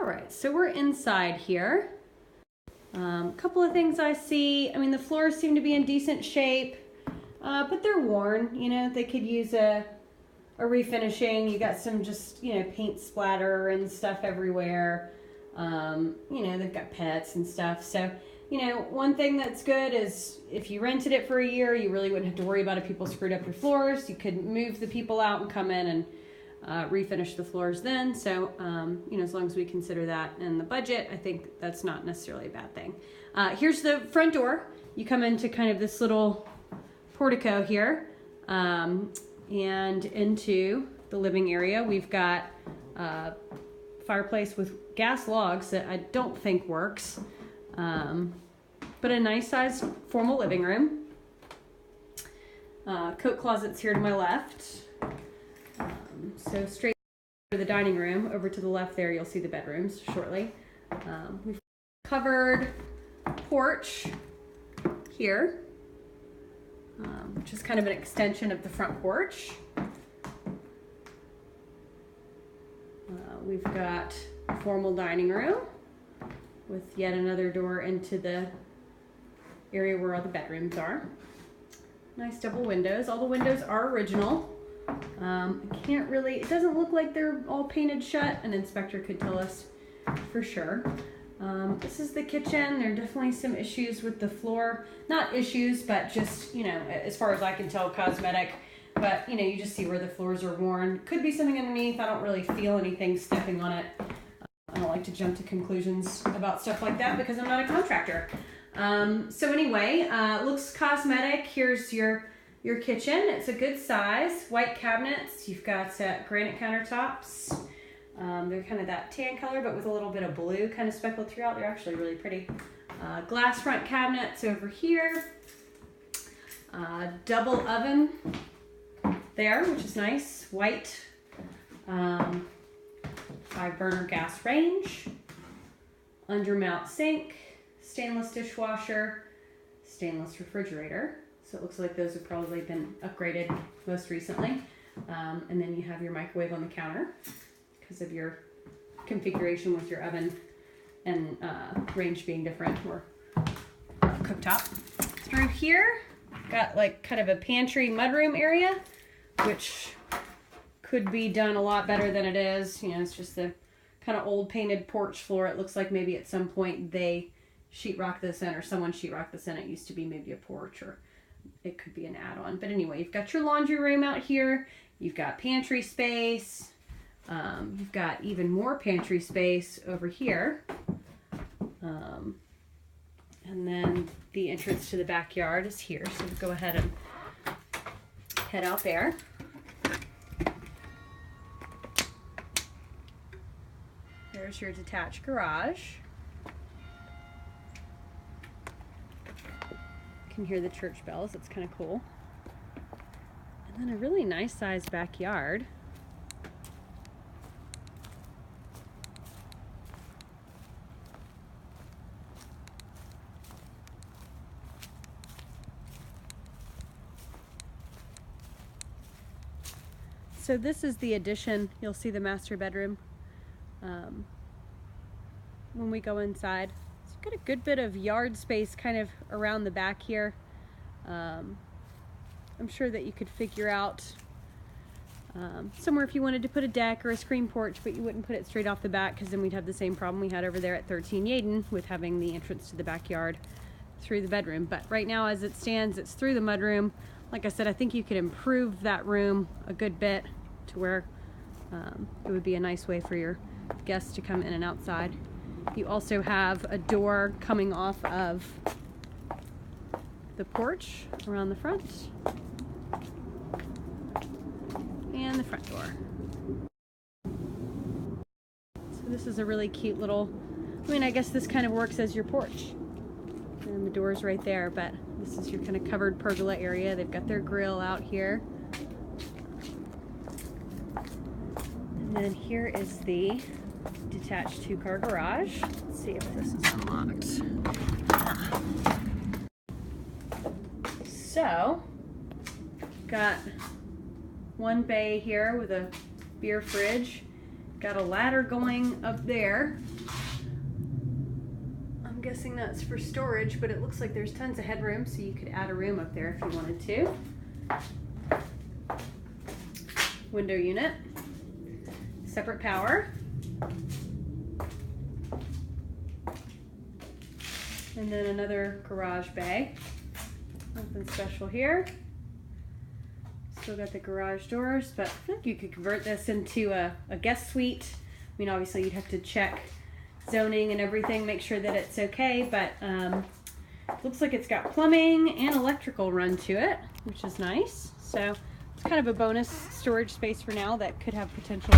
right, so we're inside here. A couple of things I see. I mean, the floors seem to be in decent shape, but they're worn. You know, they could use a refinishing. You got some just, you know, paint splatter and stuff everywhere. You know, they've got pets and stuff. So, you know, one thing that's good is if you rented it for a year, you really wouldn't have to worry about if people screwed up your floors. You could move the people out and come in and refinish the floors then. So, you know, as long as we consider that in the budget, I think that's not necessarily a bad thing. Here's the front door. You come into kind of this little portico here, and into the living area. We've got a fireplace with gas logs that I don't think works, but a nice sized formal living room. Coat closets here to my left. So straight to the dining room. Over to the left there, you'll see the bedrooms shortly. We've covered porch here, which is kind of an extension of the front porch. We've got a formal dining room with yet another door into the area where all the bedrooms are. Nice double windows. All the windows are original. I can't really, it doesn't look like they're all painted shut. An inspector could tell us for sure. This is the kitchen. There are definitely some issues with the floor. Not issues, but just, you know, as far as I can tell, cosmetic. But, you know, you just see where the floors are worn. Could be something underneath. I don't really feel anything stepping on it. I don't like to jump to conclusions about stuff like that because I'm not a contractor. So anyway, looks cosmetic. Here's your kitchen. It's a good size. White cabinets. You've got granite countertops. They're kind of that tan color, but with a little bit of blue kind of speckled throughout. They're actually really pretty. Glass front cabinets over here. Double oven there, which is nice. White 5-burner gas range. Undermount sink. Stainless dishwasher. Stainless refrigerator. So it looks like those have probably been upgraded most recently. And then you have your microwave on the counter because of your configuration with your oven and range being different, or cooktop. Through here, got like kind of a pantry mudroom area, which could be done a lot better than it is. You know, it's just the kind of old painted porch floor. It looks like maybe at some point they sheetrocked this in, or someone sheetrocked this in. It used to be maybe a porch, or it could be an add-on. But anyway, you've got your laundry room out here. You've got pantry space. You've got even more pantry space over here. And then the entrance to the backyard is here. So we'll go ahead and head out there. There's your detached garage. You can hear the church bells. It's kind of cool. And then a really nice sized backyard. So this is the addition. You'll see the master bedroom when we go inside. So you've got a good bit of yard space kind of around the back here. I'm sure that you could figure out somewhere if you wanted to put a deck or a screen porch, but you wouldn't put it straight off the back because then we'd have the same problem we had over there at 13 Yaden with having the entrance to the backyard through the bedroom. But right now as it stands, it's through the mudroom. Like I said, I think you could improve that room a good bit to where it would be a nice way for your guests to come in and outside. You also have a door coming off of the porch around the front, and the front door. So this is a really cute little, I mean, I guess this kind of works as your porch. And the door's right there, but this is your kind of covered pergola area. They've got their grill out here. And then here is the detached 2-car garage. Let's see if this is unlocked. So, got one bay here with a beer fridge Got a ladder going up there. I'm guessing that's for storage, but it looks like there's tons of headroom, so you could add a room up there if you wanted to. Window unit, separate power. And then another garage bay. Nothing special here. Still got the garage doors, but I feel like you could convert this into a guest suite. I mean, obviously you'd have to check zoning and everything, make sure that it's okay, but looks like it's got plumbing and electrical run to it, which is nice. So it's kind of a bonus storage space for now that could have potential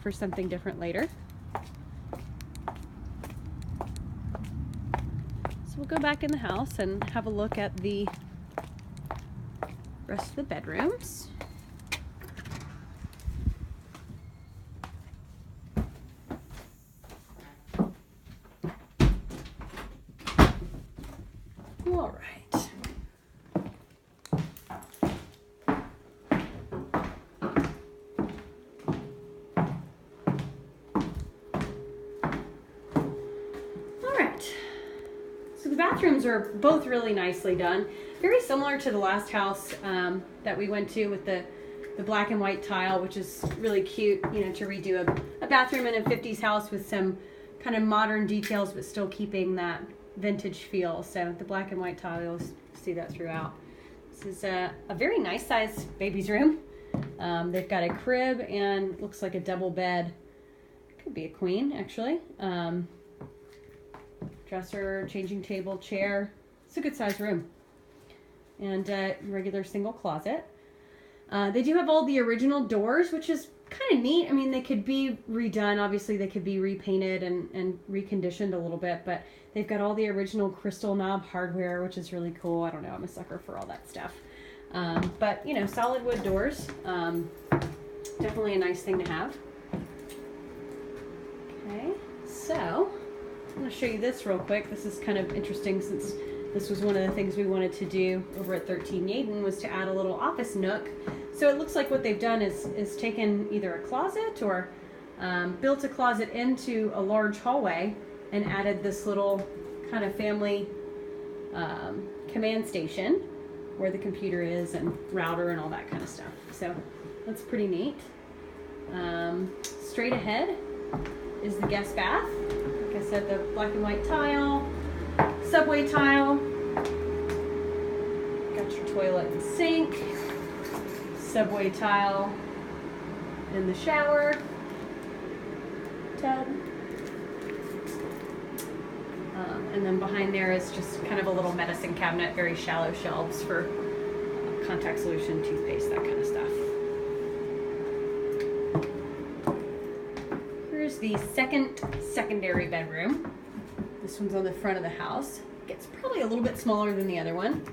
for something different later. So we'll go back in the house and have a look at the rest of the bedrooms. All right. All right. So the bathrooms are both really nicely done. Very similar to the last house that we went to with the black and white tile, which is really cute, you know, to redo a bathroom in a 50s house with some kind of modern details, but still keeping that vintage feel. So the black and white tile, you'll see that throughout. This is a very nice size baby's room. They've got a crib and looks like a double bed. Could be a queen, actually. Dresser, changing table, chair. It's a good size room. And regular single closet. They do have all the original doors, which is kind of neat. I mean, they could be redone. Obviously, they could be repainted and reconditioned a little bit, but they've got all the original crystal knob hardware, which is really cool. I don't know. I'm a sucker for all that stuff. But, you know, solid wood doors. Definitely a nice thing to have. Okay, so I'm going to show you this real quick. This is kind of interesting since this was one of the things we wanted to do over at 13 Yaden, was to add a little office nook. So it looks like what they've done is taken either a closet or built a closet into a large hallway and added this little kind of family command station where the computer is and router and all that kind of stuff. So that's pretty neat. Straight ahead is the guest bath. Like I said, the black and white tile, subway tile, got your toilet and sink, subway tile in the shower tub, and then behind there is just kind of a little medicine cabinet, very shallow shelves for contact solution, toothpaste, that kind of stuff. Here's the secondary bedroom. This one's on the front of the house. It's probably a little bit smaller than the other one.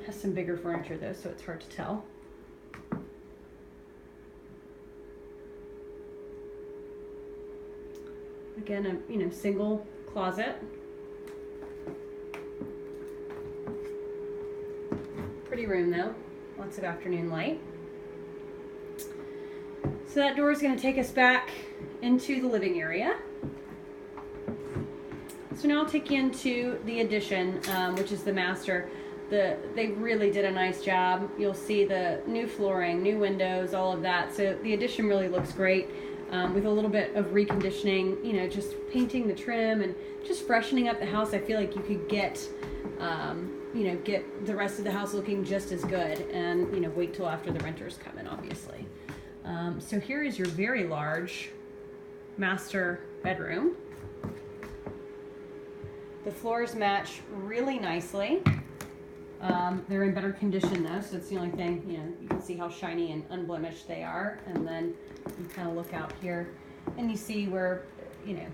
Has some bigger furniture though, so it's hard to tell. Again, a single closet. Pretty room though, lots of afternoon light. So that door is going to take us back into the living area. So now I'll take you into the addition, which is the master. They really did a nice job. You'll see the new flooring, new windows, all of that. So the addition really looks great, with a little bit of reconditioning, you know, just painting the trim and just freshening up the house. I feel like you could get the rest of the house looking just as good, and, you know, wait till after the renters come in, obviously. So here is your very large master bedroom. The floors match really nicely. They're in better condition though, so it's the only thing, you know, you can see how shiny and unblemished they are. And then you kind of look out here and you see where, you know,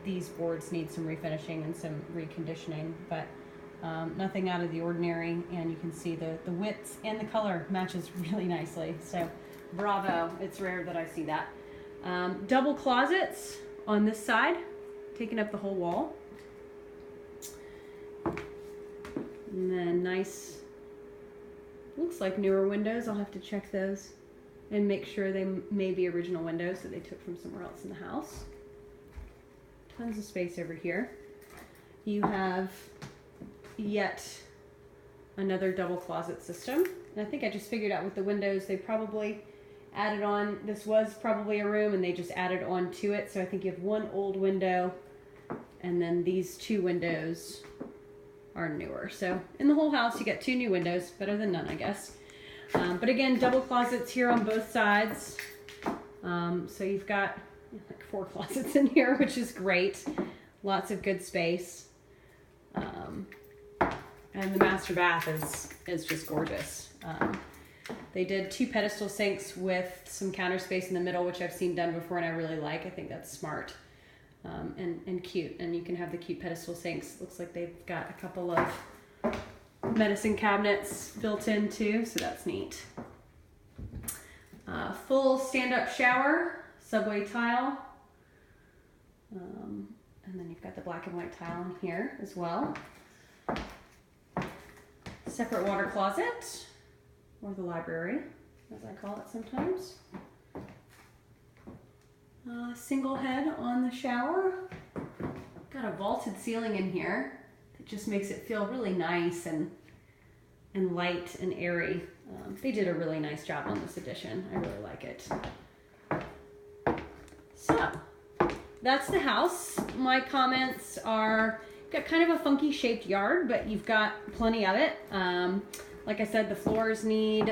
these boards need some refinishing and some reconditioning, but nothing out of the ordinary. And you can see the width and the color matches really nicely. So bravo, it's rare that I see that. Double closets on this side, taking up the whole wall. And then nice, looks like newer windows. I'll have to check those and make sure they may be original windows that they took from somewhere else in the house. Tons of space over here. You have yet another double closet system. And I think I just figured out with the windows, they probably added on, this was probably a room and they just added on to it. So I think you have one old window and then these two windows are newer. So in the whole house, you get 2 new windows, better than none, I guess. But again, double closets here on both sides. So you've got like 4 closets in here, which is great. Lots of good space. And the master bath is just gorgeous. They did 2 pedestal sinks with some counter space in the middle, which I've seen done before and I really like. I think that's smart and cute. And you can have the cute pedestal sinks. Looks like they've got a couple of medicine cabinets built in too, so that's neat. Full stand-up shower, subway tile. And then you've got the black and white tile in here as well. Separate water closet, or the library, as I call it sometimes. Single head on the shower. Got a vaulted ceiling in here that just makes it feel really nice and light and airy. They did a really nice job on this addition. I really like it. So, that's the house. My comments are, got kind of a funky shaped yard, but you've got plenty of it. Like I said, the floors need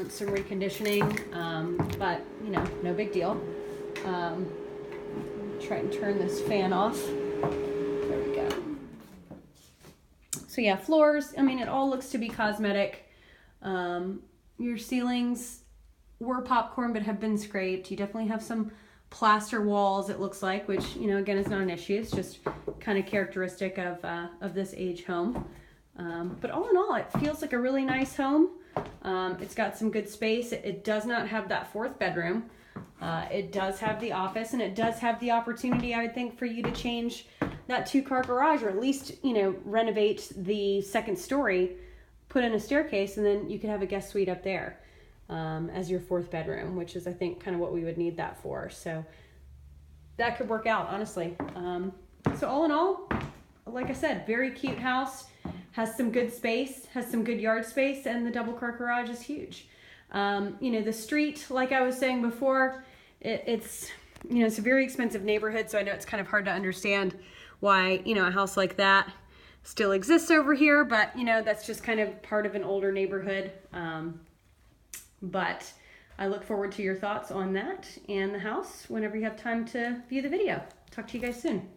some reconditioning, but you know, no big deal. Try and turn this fan off. There we go. So yeah, floors, I mean, it all looks to be cosmetic. Your ceilings were popcorn, but have been scraped. You definitely have some plaster walls, it looks like, which, you know, again, is not an issue. It's just kind of characteristic of this age home. But all in all, it feels like a really nice home. It's got some good space. It does not have that 4th bedroom. It does have the office, and it does have the opportunity, I would think, for you to change that 2-car garage, or at least, you know, renovate the 2nd story, put in a staircase, and then you could have a guest suite up there as your 4th bedroom, which is, I think, kind of what we would need that for. So that could work out, honestly. So all in all, like I said, very cute house, has some good space, has some good yard space, and the double car garage is huge. You know, the street, like I was saying before, it's, you know, it's a very expensive neighborhood, so I know it's kind of hard to understand why, you know, a house like that still exists over here, but, you know, that's just kind of part of an older neighborhood. But I look forward to your thoughts on that and the house whenever you have time to view the video. Talk to you guys soon.